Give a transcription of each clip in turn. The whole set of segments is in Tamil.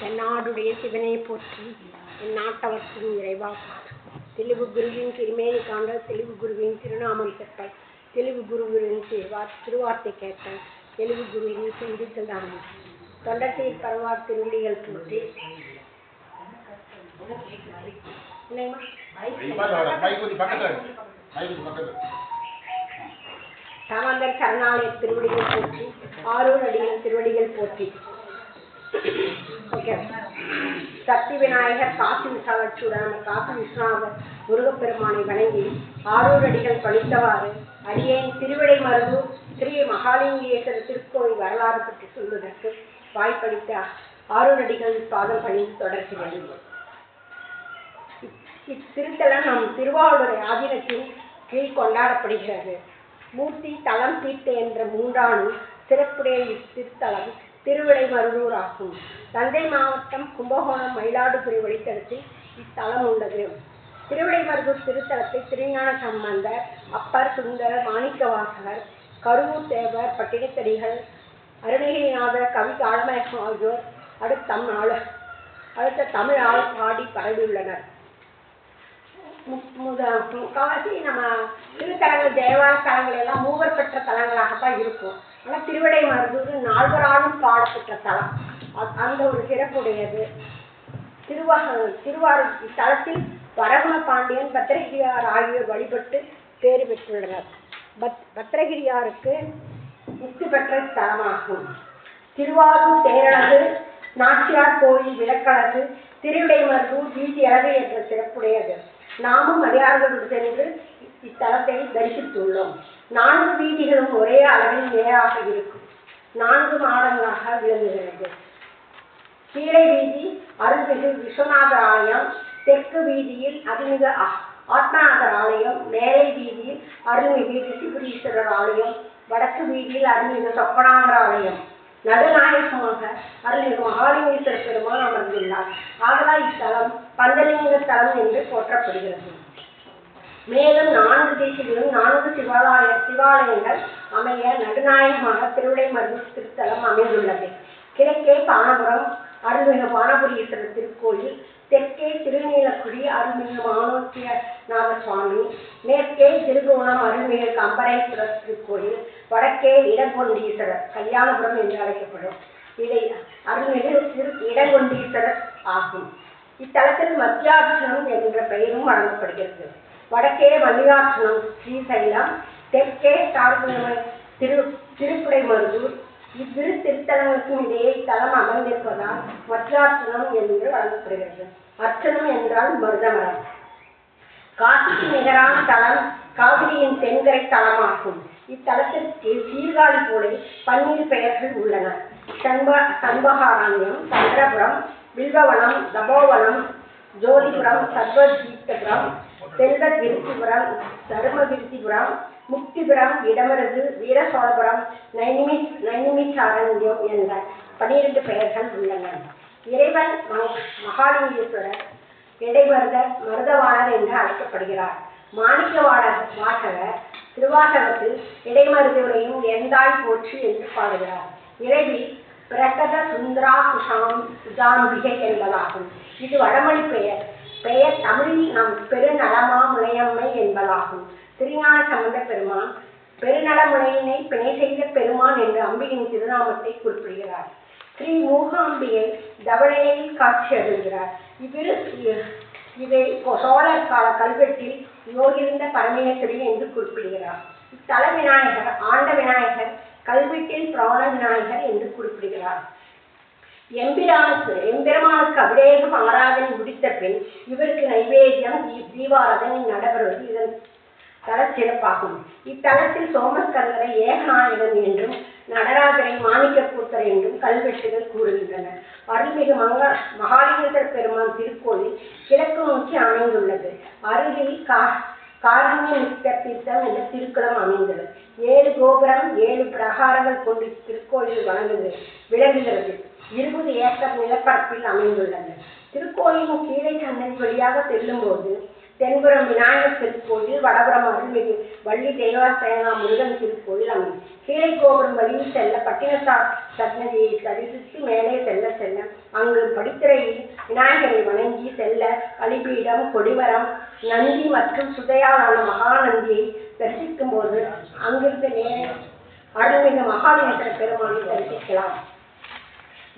தென்னாடுடைய சிவனை போற்றி என் நாட்டவர்க்கும் இறைவா தெளிவு குருவின் திருமேனி காண்டல் தெளிவு குருவின் திருநாமம் பெற்றால் தெளிவு குருவின் திருவார்த்தை கேட்டால் தெளிவு குருவின் சிந்தித்தல் தான் தொண்டத்தில் பரவார் திருவிழிகள் போற்றி தாமந்தர் சரணாலய திருவடிகள் போற்றி ஆரூர் அடிகள் திருவடிகள் போற்றி. சக்தி விநாயகர் காசி விசாலச்சுடன் காசி விஸ்வநாதர் முருகப்பெருமானை வணங்கி ஆரூர் அடிகள் பழித்தவாறு அடியேன் திருவிடை மருதூர் ஸ்ரீ மகாலிங்கேஸ்வரர் திருக்கோயில் வரலாறு பற்றி சொல்வதற்கு வாய்ப்பளித்த ஆரூர் அடிகள் பாதம் பணிந்து தொடர்கிறது. இத்திருத்தலம் நம் திருவாவூர் ஆதீனத்தின் கீழ் கொண்டாடப்படுகிறது. மூர்த்தி தலம் தீர்த்த என்ற மூன்றானும் சிறப்புடைய இத்திருத்தலம் திருவிடைமருதூர் ஆகும். தஞ்சை மாவட்டம் கும்பகோணம் மயிலாடுதுறை வழித்தடத்தில் இத்தலம் உள்ளது. திருவிடைமருதூர் திருத்தலத்தை திருஞான சம்பந்தர், அப்பர், சுந்தரர், மாணிக்கவாசகர், கருவூர் தேவர், பட்டினத்தடிகள், அருணகிரிநாதர், கவி காலமேகம் ஆகியோர் அடுத்த தமிழால் பாடி பரவியுள்ளனர். முக்கால்வாசி நம்ம திருத்தலங்கள் தேவார தலங்கள் எல்லாம் மூவர் பெற்ற தலங்களாகத்தான் இருக்கும். ஆனால் திருவிடைமருதூர் நால்வராலும் பாடப்பெற்ற தலம், அந்த ஒரு சிறப்புடையது. திருவாரூர் இத்தலத்தில் வரகுண பாண்டியன், பத்திரகிரியார் ஆகியோர் வழிபட்டு பேறு பெற்றுள்ளனர். பத்திரகிரியாருக்கு முக்தி பெற்ற தலமாகும். திருவாரூர் தேரழகு, நாச்சியார் கோயில் விளக்கழகு, திருவிடைமருதூர் வீதி அழகு என்ற சிறப்புடையது. நாமும் அடியார்களுடன் சென்று இத்தலத்தை தரிசித்துள்ளோம். 4 வீதிகளும் ஒரே அளவில் நேராக இருக்கும். 4 மாடங்களாக விளங்குகிறது. கீழே வீதி அருள்மிகு விஸ்வநாதர் ஆலயம், தெற்கு வீதியில் அருள்மிகு ஆத்மநாதர் ஆலயம், மேலை வீதியில் அருள்மிகு ரிஷிபுரீஸ்வரர் ஆலயம், வடக்கு வீதியில் அருள்மிகு சொப்பநாதர் ஆலயம், நடுநாயகமாக அருள்மிகு மகாலிங்கேஸ்வர பெருமான் அமர்ந்துள்ளார். ஆகலால் இத்தலம் பஞ்சலிங்க தலம் என்று போற்றப்படுகிறது. மேலும் 4 திசைகளிலும் 4 சிவாலயங்கள் அமைய நடுநாயகமாக திருவிடைமருதூர் திருத்தலம் அமைந்துள்ளது. கிழக்கே பானபுரம் அருள்மிகு பானபுரீஸ்வரர் திருக்கோயில், தெற்கே திருநீலக்குடி அருள்மிகு மானோக்கியநாத சுவாமி, மேற்கே திருபுவனம் அருள்மிகு கம்பரேஸ்வரர் திருக்கோயில், வடக்கே இடங்கொண்டீஸ்வரர் கல்யாணபுரம் என்று அழைக்கப்படும் அருள்மிகு இடங்கொண்டீஸ்வரர் ஆகும். இத்தலத்தில் மத்தியார்ச்சனம் என்ற பெயரும் வழங்கப்படுகிறது. வடக்கே மல்லிகார்ச்சனம் ஸ்ரீசைலம், தெற்கே திருவிடைமருதூர். இவ்விரு திருத்தலங்களுக்கும் இடையே இத்தலம் அமர்ந்திருப்பதால் மத்தியார்ச்சனம் என்று வழங்கப்படுகிறது. அர்ச்சனம் என்றால் மருதமரம். காசிக்கு நிகரான தலம் காவிரியின் தென்கரை தலமாகும். இத்தலத்திற்கு சீர்காழி போல 12 பெயர்கள் உள்ளன. சண்பகாரண்யம், சந்திரபுரம், வில்வவனம், தபோவனம், ஜோதிபுரம், சர்வஜீத்தபுரம், செல்வவிருத்திபுரம், தர்மவிருத்திபுரம், முக்திபுரம், இடமருது, வீரசோழபுரம், நைனிமிசாரண்யம் என்ற 12 பெயர்கள் உள்ளன. இறைவன் மகாலிங்கேஸ்வரர் இடைமருதர், மருதவாணர் என்று அழைக்கப்படுகிறார். மாணிக்க வாசகர் திருவாசகத்தில் இடைமருதுரையும் எந்தாய் போற்றி என்று பாடுகிறார். இறைவி பிரகத சுந்தரா சுஜாம்பிகை என்பதாகும். இது வடமொழி பெயர் தமிழில் நம் பெருநலமா முனையம்மை என்பதாகும். திருஞான சம்பந்த பெருமான் பெருநலமுனையினை பிணை செய்த பெருமான் என்று அம்பிகையின் திருநாமத்தை குறிப்பிடுகிறார். ஸ்ரீ மூகாம்பிகை தவளையில் காட்சி அருள்கிறார். இதை சோழர் கால கல்வெட்டில் யோகிருந்த பரமேஸ்வரி என்று குறிப்பிடுகிறார். இத்தல விநாயகர் ஆண்ட விநாயகர், கல்வெட்டில் பிராண விநாயகர் என்று குறிப்பிடுகிறார். எம்பெருமானுக்கு அபிஷேகம் ஆராதனை முடித்த பின் இவருக்கு நைவேத்தியம் தீபாராதனை நடைபெறுவது இதன் தல சிறப்பாகும். இத்தலத்தில் சோமஸ்கந்தரை ஏகநாயகன் என்றும் நடராஜரை மாணிக்கக்கூத்தர் என்றும் கல்வெட்டுகள் கூறுகின்றன. அருள்மிகு மகாலிங்கேஸ்வர பெருமான் திருக்கோயில் கிழக்கு நோக்கி அமைந்துள்ளது. அருகில் காரண்யமிக்க தீர்த்தம் என்ற திருக்குளம் அமைந்துள்ளது. 7 கோபுரம் 7 பிரகாரங்கள் கொண்டு திருக்கோயில் விளங்குகிறது. 20 ஏக்கர் நிலப்பரப்பில் அமைந்துள்ளது. திருக்கோயிலின் கீழே சன்னதி வழியாக செல்லும் போது தென்புறம் விநாயகர் திருக்கோயில், வடபுறம் அருள்மிகு வள்ளி தேவாசேனா முருகன் திருக்கோயில் அமையும். கீழே கோபுரம் வழியில் செல்ல பட்டினத்தார் சன்னதியை தரிசித்து மேலே செல்ல அங்கு படித்துறையில் விநாயகரை வணங்கி செல்ல பலிபீடம், கொடிமரம், நந்தி மற்றும் சுதையாலான மகாநந்தியை தரிசிக்கும் போது அங்கிருந்து அருள்மிகு மகாலிங்கேஸ்வர பெருமானை தரிசிக்கலாம்.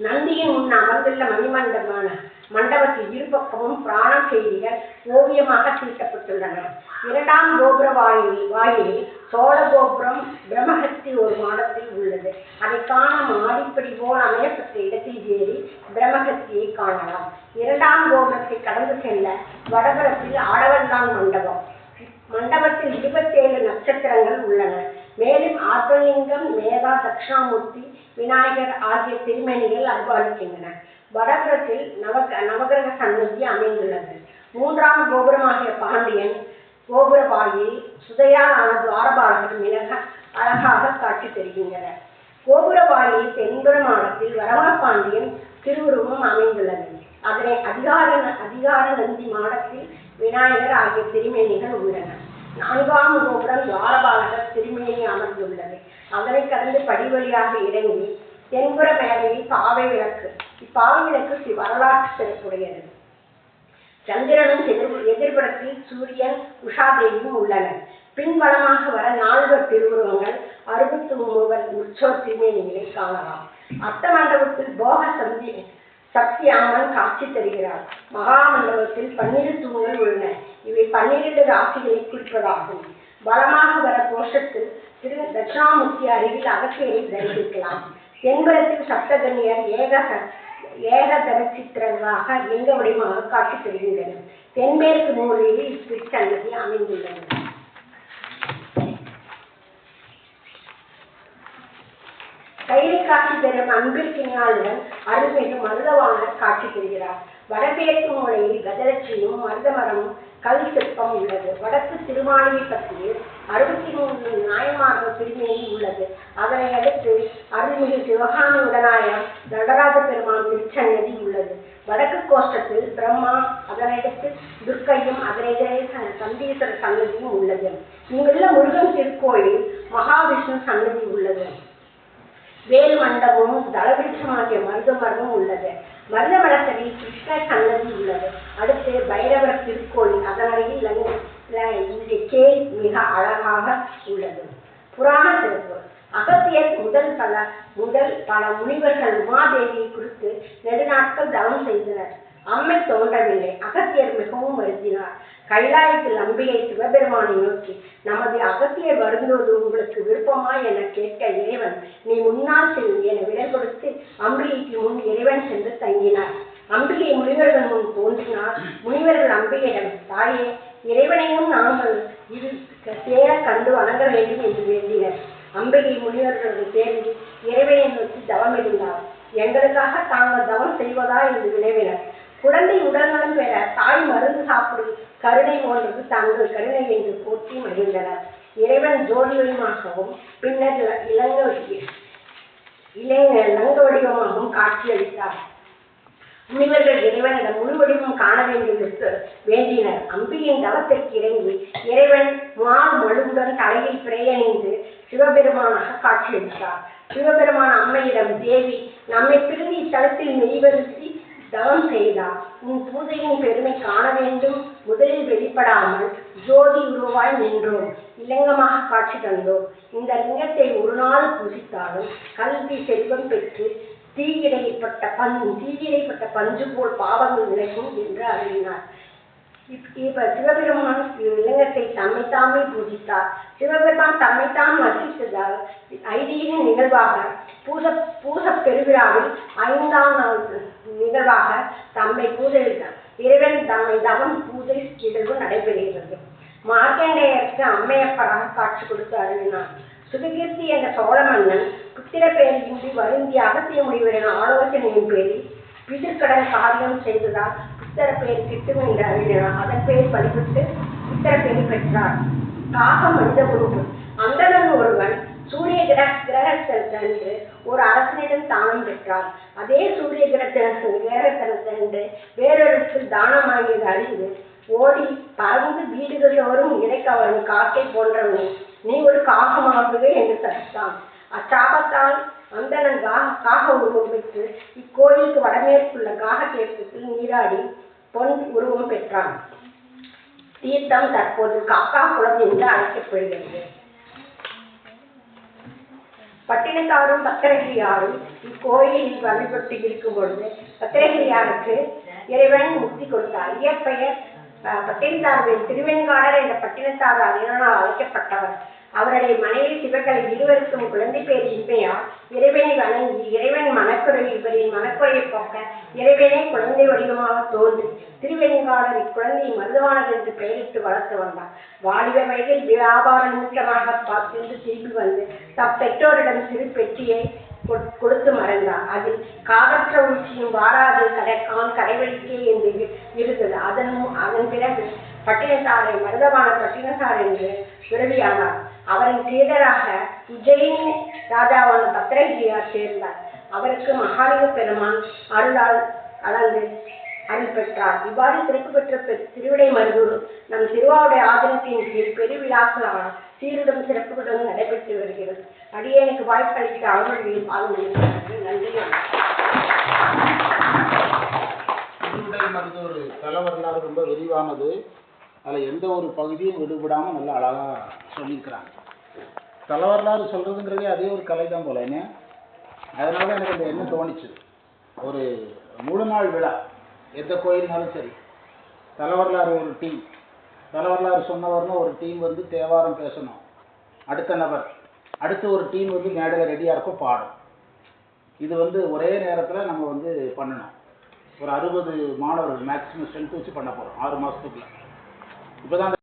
நந்தியின் முன் அமர்ந்துள்ள மண்டபத்தில் இருபக்கமும் பிராணம் செய்திகள் ஓவியமாக தீட்டப்பட்டுள்ளன. இரண்டாம் கோபுர வாயிலில் சோழ கோபுரம் பிரம்மஹத்தி ஒரு மாடத்தில் உள்ளது. அதை காண மாடிப்படி போல் அமையப்பட்ட இடத்தில் ஏறி பிரம்மஹத்தியை காணலாம். இரண்டாம் கோபுரத்தை கடந்து செல்ல வடபுறத்தில் ஆடவன்தான் மண்டபம். மண்டபத்தில் 27 நட்சத்திரங்கள் உள்ளன. மேலும் ஆத்மலிங்கம், மேதா, தட்சிணாமூர்த்தி, விநாயகர் ஆகிய திருமேனிகள் அருள்பாலிக்கின்றன. வடபுறத்தில் நவகிரக சன்னதி அமைந்துள்ளது. மூன்றாம் கோபுரமாகிய பாண்டியன் கோபுர வாயில் சுதையாலான துவாரபாலகர் மிக அழகாக காட்சி தருகின்றனர். கோபுர வாயில் தென்புற மாடத்தில் வரவணபாண்டியன் திருவுருவம் அமைந்துள்ளது. அதனை அதிகார நந்தி மாடத்தில் விநாயகர் ஆகிய திருமேனிகள் உள்ளன. நான்காம் கோபுரம் துவாரபாலகர் திருமேனி அமர்ந்துள்ளது. அதனை கடந்து படிவழியாக இறங்கி தென்புற மேடையில் பாவை விளக்கு. இப்பாவை விளக்கு வரலாற்று சிறப்புடையது. சந்திரனும் எதிர்புறத்தில் சூரியன், உஷாதேவியும் உள்ளனர். பின்பலமாக வர 4 திருவுருவங்கள் 63 உற்சவ திருமேனிகளை காணலாம். அர்த்த மண்டபத்தில் போக சக்தி அம்மன் காட்சி தருகிறார். மகாமண்டபத்தில் 12 தூண்கள் உள்ளன. இவை 12 ராசிகளை குறிப்பதாகும். பலமாக வர கோஷத்தில் திரு தட்சிணாமூர்த்தி அருகில் அகத்தியரை தரிசிக்கலாம். தென்புறத்தில் சப்தகன்னியர் ஏகதரச்சித்திரங்களாக லிங்க வடிவமாக காட்சி தருகின்றனர். தென்மேற்கு மூலையில் இத்திருச்சன்னதி அமைந்துள்ளது. கைலை காட்சி பெறும் அன்பிற்கினாளுடன் அருள்மிகு மருதவாணர் காட்சி பெறுகிறார். வடகிழக்கு மூலையில் கஜலட்சுமியும் மருதமரமும் கல் சிற்பம் உள்ளது. வடக்கு திருமாளிகை பற்றியில் 63 நாயன்மார்கள் திருமேனி உள்ளது. அதனை அடுத்து அருள்மிகு சிவகாமி உடனாயம் நடராஜ பெருமான் திருச்சன்னதி உள்ளது. வடக்கு கோஷ்டத்தில் பிரம்மா, அதனையடுத்து துர்க்கையும், அதனையே சண்டீஸ்வர சன்னதியும் உள்ளது. இங்குள்ள முருகன் திருக்கோயில் மகாவிஷ்ணு சன்னதி உள்ளது. வேல் மண்டபமும் தலவிருட்சமாகிய மருதமரமும் உள்ளது. மருதமலத்தில் கிருஷ்ணர் சன்னதி உள்ளது. அடுத்து பைரவர் திருக்கோயில், அதனருகில் கேள் மிக அழகாக உள்ளது. புராண சிறப்பு. அகத்தியர் முதல் பல முனிவர்கள் உமாதேவியை குறித்து நெடுநாட்கள் தவம் செய்தனர். அம்மை தோன்றவில்லை. அகத்தியர் மிகவும் வருந்தினார். கைலாயத்தில் அம்பிகை சிவபெருமானை நோக்கி, நமது அகத்தியர் வரும்போது உங்களுக்கு விருப்பமா என கேட்க இறைவன், நீ முன்னால் செல் என விடை கொடுத்து அம்பிகைக்கு முன் இறைவன் சென்று தங்கினார். அம்பிகை முனிவர்கள் முன் தோன்றினார். முனிவர்கள் அம்பிகையிடம், தாயே, இறைவனையும் நாங்கள் இது சேர கண்டு வணங்க வேண்டும் என்று வேண்டினர். அம்பிகை முனிவர்களுடன் சேர்ந்து இறைவனை நோக்கி தவம் இருந்தார். எங்களுக்காக தாங்கள் தவம் செய்வதா என்று விளைவினர். குழந்தை உடல்நலம் பெற தாய் மருந்து சாப்பிடும் கருணை போன்றது தங்கள் கருணை என்று போற்றி மகிழ்ந்தனர். இறைவன் ஜோதிவடிவமாகவும் பின்னர் லங்க வடிவமாகவும் காட்சியளித்தார். முனிவர்கள் இறைவனிடம் முழு வடிவம் காண வேண்டும் என்று வேண்டினர். அம்பியின் தவத்திற்கு இறங்கி இறைவன் மழுவுடன் தலையில் பிரயணிந்து சிவபெருமானாக காட்சியளித்தார். சிவபெருமான் அம்மையிடம், தேவி, நம்மை பிரிந்து இத்தலத்தில் மெய்வருத்தி தவம் செய்தார். உன் பூஜையின் பெருமை காண வேண்டும். முதலில் வெளிப்படாமல் ஜோதி உருவாய் நின்றோம். இலிங்கமாக காட்சி தந்தோம். இந்த லிங்கத்தை ஒரு நாள் பூஜித்தாலும் கல்வி செல்வம் பெற்று தீயிடைப்பட்ட பஞ்சு போல் பாவங்கள் விளைக்கும் என்று அருளினார். இப்ப சிவபெருமான் லிங்கத்தை தம்மைத்தாமே பூஜித்தார். சிவபெருமான் தம்மைத்தான் வசித்ததால் ஐதீக நிகழ்வாக பூச பெருவிழாவில் 5ஆம் நாள் நிகழ்வாக தம்மை பூஜைத்தார். இறைவன் தம்மை தவம் பூஜை நிகழ்வு நடைபெறுகிறது. மார்க்கண்டேயருக்கு அம்மையப்பராக காட்சி கொடுத்து அருளினார். சுககீர்த்தி என்ற சோழ மன்னன் புத்திர பெயரின்றி வருந்தி அகத்திய முனிவரின் ஆலோசனையின் பேரில் பிதிர்கடன் காரியம் செய்ததால் புத்திர பெயர் கிட்டும் என்று அறிவினார். அதன் பெயர் வழிபட்டு புத்திர பெயர் பெற்றார். காகம் மனித குரு. அந்தணன் ஒருவன் சூரிய கிரகத்தன்று ஒரு அரசனிடம் தானம் பெற்றார். அதே சூரிய கிரகத்தன்று வேறொருத்தில் தானம் வாங்கியது அறிந்து ஓடி பறந்து வீடுகள் தோறும் இடைக்கவரும் காக்கை போன்றவனை, நீ ஒரு காகமாகுவே என்று சபித்தான். அச்சாபத்தால் அந்தணன் காக உருவம் பெற்று இக்கோயிலுக்கு வடமேற்குள்ள காக தேசத்தில் நீராடி பொன் உருவம் பெற்றான். தீர்த்தம் தற்போது காக்கா குளம் என்று அழைக்கப்படுகிறது. பட்டினத்தாரும் பத்திரகிரியாரும் இக்கோயிலில் வழிபட்டு இருக்கும் பொழுது பத்திரகிரியாருக்கு இறைவன் முக்தி கொடுத்தார். இயற்பெயர் பட்டினத்தார் திருவெண்காடர் என்ற பட்டினத்தார் அதனால் அழைக்கப்பட்டவர். அவருடைய மனைவி சிவகலை இருவருக்கும் குழந்தை பேர் இன்மையால் இறைவனை வணங்கி இறைவன் மனக்குறை இவரின் மனக்குறையை போக்க இறைவனே குழந்தை வடிவமாக தோன்றி திருவெண்காடர் இக்குழந்தையை மருதவானது என்று பெயரிட்டு வளர்த்து வந்தார். வாலிப வயதில் வியாபார நிமித்தமாக பார்த்து திரும்பி வந்து தம் பெற்றோரிடம் சிறு பெட்டியை கொடுத்து மறைந்தார். அதில் காதற்ற உச்சியும் வாராது கடைவெளிக்கே என்று இருந்தது. அதன் பிறகு பட்டினத்தாரை மருதவான பட்டினத்தார் என்று பிறவியானார். அவரின் சீடராக உஜ்ஜயினி ராஜாவான பத்திரகிரியார் சேர்ந்தார். அவருக்கு மகாலிங்க பெருமான் அருளால் கலந்து அருள் பெற்றார். இவ்வாறு சிறப்பு பெற்ற திருவிடை மருதூர் நம் திருவாவுடைய ஆதீனத்தின் கீழ் பெருவிழாக்களாக சீருடன் சிறப்புடன் நடைபெற்று வருகிறது. அடியேனுக்கு வாய்ப்பளித்த அவர்களின் பாதுகாப்பு நன்றி. திருவிடை மருதூர் தல வரலாறு ரொம்ப விரிவானது. அதில் எந்த ஒரு பகுதியும் விடுபடாமல் நல்லா அழகாக சொல்லியிருக்கிறாங்க. தல வரலாறு சொல்கிறதுங்கிறதே அதே ஒரு கலை தான் போலேன்னு. அதனால தான் எனக்கு அந்த எண்ணம் தோணிச்சு. ஒரு முழு நாள் விழா எந்த கோயில்னாலும் சரி, தல வரலாறு ஒரு டீம், தல வரலாறு சொன்னவர்னு ஒரு டீம் வந்து தேவாரம் பேசணும், அடுத்த நபர் அடுத்து ஒரு டீம் வந்து மேடையில் ரெடியாக இருக்கும் பாடும். இது வந்து ஒரே நேரத்தில் நம்ம வந்து பண்ணணும். ஒரு 60 மாணவர்கள் மேக்ஸிமம் ஸ்ட்ரென்த் வச்சு பண்ண போகிறோம் 6 மாதத்துக்குள்ள. இப்போ தான் அந்த